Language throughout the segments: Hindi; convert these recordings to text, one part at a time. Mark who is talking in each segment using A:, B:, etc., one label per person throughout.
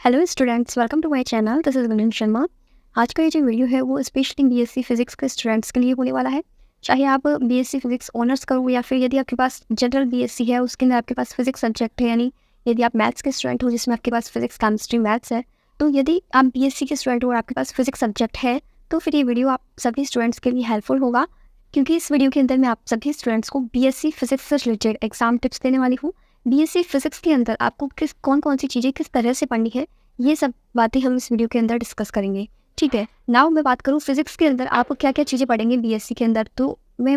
A: Hello students, welcome to my channel. This is Gunjan Sharma. आज का ये जो वीडियो है वो स्पेशली बीएससी फिजिक्स के स्टूडेंट्स के लिए होने वाला है। चाहे आप बीएससी फिजिक्स ऑनर्स करो या फिर यदि आपके पास जनरल बीएससी है उसके अंदर आपके पास फिजिक्स सब्जेक्ट है, यानी यदि आप मैथ्स के स्टूडेंट हो जिसमें आपके पास फिजिक्स केमिस्ट्री मैथ्स है, तो यदि आप बीएससी के स्टूडेंट हो और आपके पास फिजिक्स सब्जेक्ट है तो फिर ये वीडियो आप सभी स्टूडेंट्स के लिए हेल्पफुल होगा, क्योंकि इस वीडियो के अंदर मैं आप सभी स्टूडेंट्स को बीएससी फिजिक्स से रिलेटेड एग्जाम टिप्स देने वाली हूँ। बीएससी फिजिक्स के अंदर आपको कौन कौन सी चीज़ें किस तरह से पढ़नी है, ये सब बातें हम इस वीडियो के अंदर डिस्कस करेंगे। ठीक है, नाउ मैं बात करूँ फिजिक्स के अंदर आप क्या क्या चीज़ें पढ़ेंगे बीएससी के अंदर, तो मैं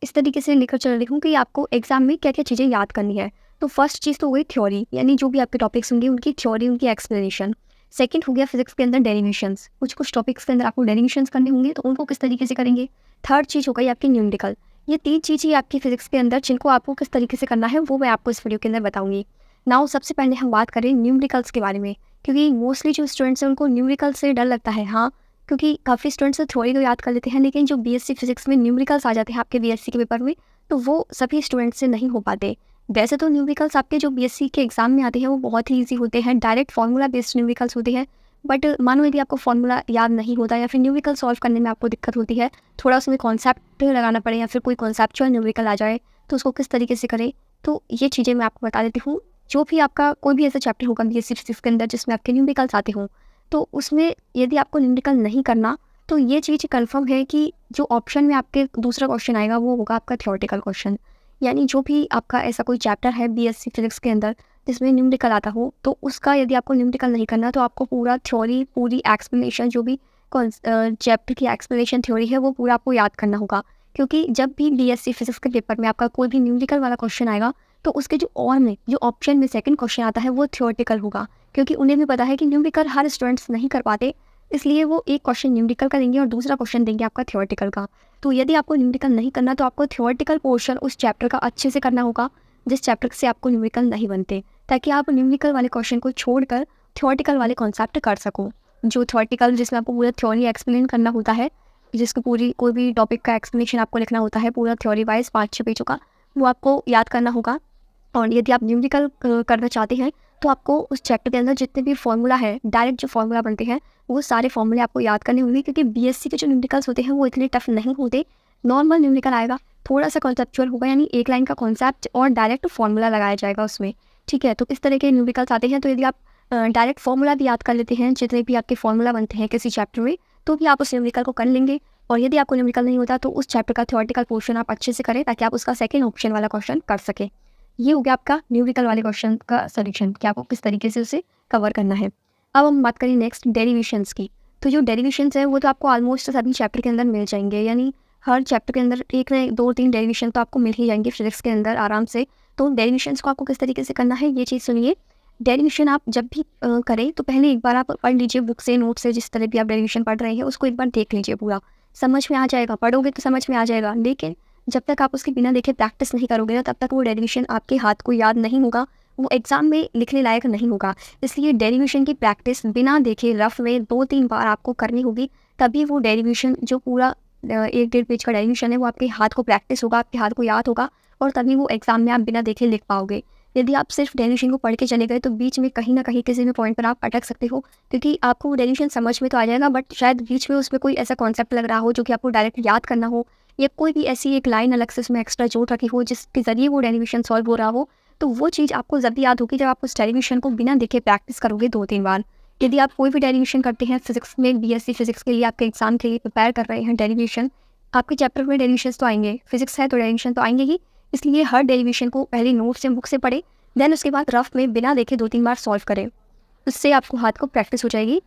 A: इस तरीके से लेकर चल रही हूँ कि आपको एग्जाम में क्या क्या चीज़ें याद करनी है। तो फर्स्ट चीज़ तो हो गई थ्योरी, यानी जो भी आपके टॉपिक्स होंगे उनकी थ्योरी, उनकी एक्सप्लेनेशन। सेकंड हो गया फिजिक्स के अंदर डेरिवेशंस, कुछ टॉपिक्स के अंदर आपको डेरिवेशंस करने होंगे तो उनको किस तरीके से करेंगे। थर्ड चीज़ हो गई आपकी न्यूमेरिकल। ये तीन चीज़ ही आपकी फिजिक्स के अंदर जिनको आपको किस तरीके से करना है वो मैं आपको इस वीडियो के अंदर बताऊंगी। नाउ सबसे पहले हम बात करें न्यूमेरिकल्स के बारे में, क्योंकि मोस्टली जो स्टूडेंट्स हैं उनको न्यूमेरिकल से डर लगता है। हाँ, क्योंकि काफ़ी स्टूडेंट्स थ्योरी तो याद कर लेते हैं, लेकिन जो बीएससी फिजिक्स में न्यूमेरिकल्स आ जाते हैं आपके बीएससी के पेपर में, तो वो सभी स्टूडेंट्स से नहीं हो पाते। वैसे तो न्यूमेरिकल्स आपके जो बीएससी के एग्जाम में आते हैं वो बहुत ही ईजी होते हैं, डायरेक्ट फार्मूला बेस्ड न्यूमेरिकल्स होते हैं। बट मानो यदि आपको फार्मूला याद नहीं होता या फिर न्यूमेरिकल सॉल्व करने में आपको दिक्कत होती है, थोड़ा उसमें कॉन्सेप्ट लगाना पड़े या फिर कोई कॉन्सेप्चुअल न्यूमेरिकल आ जाए, तो उसको किस तरीके से करें, तो ये चीज़ें मैं आपको बता देती हूँ। जो भी आपका कोई भी ऐसा चैप्टर होगा बीएससी फिजिक्स के अंदर जिसमें आपके न्यूमेरिकल्स आते हों, तो उसमें यदि आपको न्यूमेरिकल नहीं करना, तो ये चीज़ कंफर्म है कि जो ऑप्शन में आपके दूसरा क्वेश्चन आएगा वो होगा आपका थ्योरेटिकल क्वेश्चन। यानी जो भी आपका ऐसा कोई चैप्टर है बीएससी फिजिक्स के अंदर जिसमें न्यूमेरिकल आता हो, तो उसका यदि आपको न्यूमेरिकल नहीं करना तो आपको पूरा थ्योरी, पूरी एक्सप्लेनेशन, जो भी चैप्टर की एक्सप्लेनेशन थ्योरी है वो पूरा आपको याद करना होगा। क्योंकि जब भी बीएससी फिजिक्स के पेपर में आपका कोई भी न्यूमेरिकल वाला क्वेश्चन आएगा तो उसके जो ऑप्शन में सेकंड क्वेश्चन आता है वो थ्योरेटिकल होगा, क्योंकि उन्हें भी पता है कि न्यूमेरिकल हर स्टूडेंट्स नहीं कर पाते, इसलिए वो एक क्वेश्चन न्यूमेरिकल का देंगे और दूसरा क्वेश्चन देंगे आपका थ्योरेटिकल का। तो यदि आपको न्यूमेरिकल नहीं करना तो आपको थ्योरेटिकल पोर्शन उस चैप्टर का अच्छे से करना होगा जिस चैप्टर से आपको न्यूमेरिकल नहीं बनते, ताकि आप न्यूमेरिकल वाले क्वेश्चन को छोड़कर थ्योरेटिकल वाले कॉन्सेप्ट कर सको। जो थ्योरेटिकल जिसमें आपको पूरा थ्योरी एक्सप्लेन करना होता है, जिसको पूरी कोई भी टॉपिक का एक्सप्लेनेशन आपको लिखना होता है पूरा थ्योरी वाइज 5-6 पेजों का, वो आपको याद करना होगा। और यदि आप न्यूमेरिकल करना चाहते हैं तो आपको उस चैप्टर के अंदर जितने भी फॉर्मूला है, डायरेक्ट जो फॉर्मूला बनते हैं वो सारे फॉर्मूले आपको याद करने होंगे, क्योंकि बीएससी के जो न्यूमेरिकल्स होते हैं वो इतने टफ नहीं होते। नॉर्मल न्यूमेरिकल आएगा, थोड़ा सा कॉन्सेप्चुअल होगा, यानी एक लाइन का कॉन्सेप्ट और डायरेक्ट फॉर्मूला लगाया जाएगा उसमें। ठीक है, तो इस तरह के न्यूमेरिकल्स आते हैं, तो यदि आप डायरेक्ट फॉर्मूला भी याद कर लेते हैं, जितने भी आपके फॉर्मूला बनते हैं किसी चैप्टर में, तो भी आप उस न्यूमेरिकल को कर लेंगे। और यदि आपको न्यूमेरिकल नहीं होता तो उस चैप्टर का थ्योरेटिकल पोर्शन आप अच्छे से करें, ताकि आप उसका सेकंड ऑप्शन वाला क्वेश्चन कर सकें। ये हो गया आपका न्यूमेरिकल वाले क्वेश्चन का सॉल्यूशन कि आपको किस तरीके से उसे कवर करना है। अब हम बात करें नेक्स्ट डेरिवेशंस की। तो जो डेरिवेशंस है वो तो आपको ऑलमोस्ट सभी चैप्टर के अंदर मिल जाएंगे, यानी हर चैप्टर के अंदर एक ना 2-3 डेरिवेशन तो आपको मिल ही जाएंगे फिजिक्स के अंदर आराम से। तो डेरिवेशंस को आपको किस तरीके से करना है ये चीज़ सुनिए। डेरिवेशन आप जब भी करें तो पहले एक बार आप पढ़ लीजिए बुक से, नोट से, जिस तरह भी आप डेरिवेशन पढ़ रहे हैं उसको एक बार देख लीजिए, पूरा समझ में आ जाएगा। पढ़ोगे तो समझ में आ जाएगा, लेकिन जब तक आप उसके बिना देखे प्रैक्टिस नहीं करोगे ना, तब तक वो डेरिवेशन आपके हाथ को याद नहीं होगा, वो एग्जाम में लिखने लायक नहीं होगा। इसलिए डेरिवेशन की प्रैक्टिस बिना देखे रफ में 2-3 बार आपको करनी होगी, तभी वो डेरिवेशन जो पूरा 1-1.5 पेज का डेरिवेशन है वो आपके हाथ को प्रैक्टिस होगा, आपके हाथ को याद होगा, और तभी वो एग्जाम में आप बिना देखे लिख पाओगे। यदि आप सिर्फ डेरिवेशन को पढ़ के चले गए तो बीच में कहीं ना कहीं किसी भी पॉइंट पर आप अटक सकते हो, क्योंकि आपको वो डेरिवेशन समझ में तो आ जाएगा, बट शायद बीच में उसमें कोई ऐसा कॉन्सेप्ट लग रहा हो जो कि आपको डायरेक्ट याद करना हो, या कोई भी ऐसी एक लाइन अलग से उसमें एक्स्ट्रा जोड़ रखी हो जिसके ज़रिए वो डेरिवेशन सॉल्व हो रहा हो, तो वो चीज़ आपको जब याद होगी जब आप उस डेरिवेशन को बिना देखे प्रैक्टिस करोगे 2-3 बार। यदि आप कोई भी डेरिवेशन करते हैं फिजिक्स में, बीएससी फिजिक्स के लिए आपके एग्जाम के लिए प्रिपेयर कर रहे हैं डेरिवेशन, आपके चैप्टर में डेरिवेशन तो आएंगे, फिजिक्स है तो डेरिवेशन तो आएंगे ही, इसलिए हर डेरिवेशन को पहले नोट से, बुक से पढ़े, देन उसके बाद रफ में बिना देखे 2-3 बार सॉल्व करें। उससे आपको हाथ को प्रैक्टिस हो जाएगी।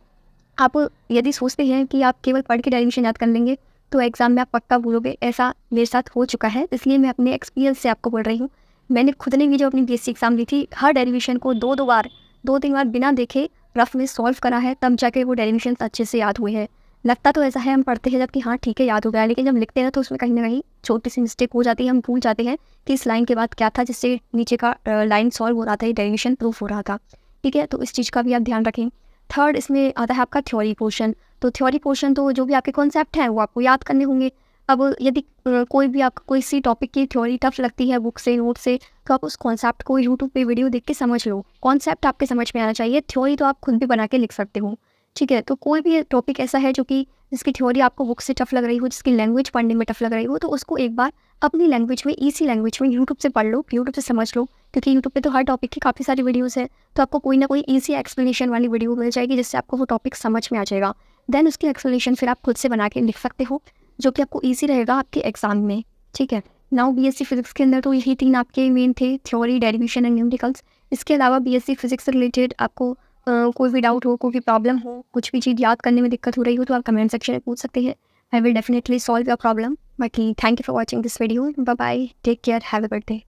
A: आप यदि सोचते हैं कि आप केवल पढ़ के डेरिवेशन याद कर लेंगे तो एग्जाम में आप पक्का भूलोगे, ऐसा मेरे साथ हो चुका है, इसलिए मैं अपने एक्सपीरियंस से आपको बोल रही हूँ। मैंने खुद ने भी जो अपनी बीएससी एग्जाम दी थी, हर डेरिवेशन को 2-2 बार, 2-3 बार बिना देखे रफ में सॉल्व करा है, तब जाके वो डेरिवेशन अच्छे से याद हुए हैं। लगता तो ऐसा है हम पढ़ते हैं जबकि हाँ ठीक है याद हो गया, लेकिन जब लिखते हैं तो उसमें कहीं ना कहीं छोटी सी मिस्टेक हो जाती है, हम भूल जाते हैं कि इस लाइन के बाद क्या था जिससे नीचे का लाइन सॉल्व हो रहा था, डेरिवेशन प्रूफ हो रहा था। ठीक है, तो इस चीज़ का भी आप ध्यान रखें। थर्ड इसमें आता है आपका थ्योरी पोर्शन। तो थ्योरी पोर्शन तो जो भी आपके कॉन्सेप्ट हैं वो आपको याद करने होंगे। अब यदि कोई भी आपको कोई सी टॉपिक की थ्योरी टफ लगती है बुक से, नोट से, तो आप उस कॉन्सेप्ट को यूट्यूब पे वीडियो देख के समझ लो। कॉन्सेप्ट आपके समझ में आना चाहिए, थ्योरी तो आप खुद भी बना के लिख सकते हो, ठीक है। तो कोई भी टॉपिक ऐसा है जो कि जिसकी थ्योरी आपको बुक से टफ लग रही हो, जिसकी लैंग्वेज पढ़ने में टफ लग रही हो, तो उसको एक बार अपनी लैंग्वेज में, ईज़ी लैंग्वेज में यूट्यूब से पढ़ लो, यूट्यूब से समझ लो, क्योंकि यूट्यूब पे तो हर टॉपिक की काफ़ी सारी वीडियोज़ है, तो आपको कोई ना कोई ईज़ी एक्सप्लेनेशन वाली वीडियो मिल जाएगी जिससे आपको वो टॉपिक समझ में आ जाएगा। देन उसकी एक्सप्लेनेशन फिर आप खुद से बना के लिख सकते हो, जो कि आपको ईज़ी रहेगा आपके एग्ज़ाम में, ठीक है। नाउ बीएससी फिज़िक्स के अंदर तो यही 3 आपके मेन थे, थ्योरी, डेरिवेशन एंड न्यूमेरिकल्स। इसके अलावा बीएससी फिज़िक्स से रिलेटेड आपको कोई भी डाउट हो, कोई भी प्रॉब्लम हो, कुछ भी चीज़ याद करने में दिक्कत हो रही हो, तो आप कमेंट सेक्शन में पूछ सकते हैं। I will definitely solve your problem. बाकी thank you for watching this video. Bye bye, take care, have a good day.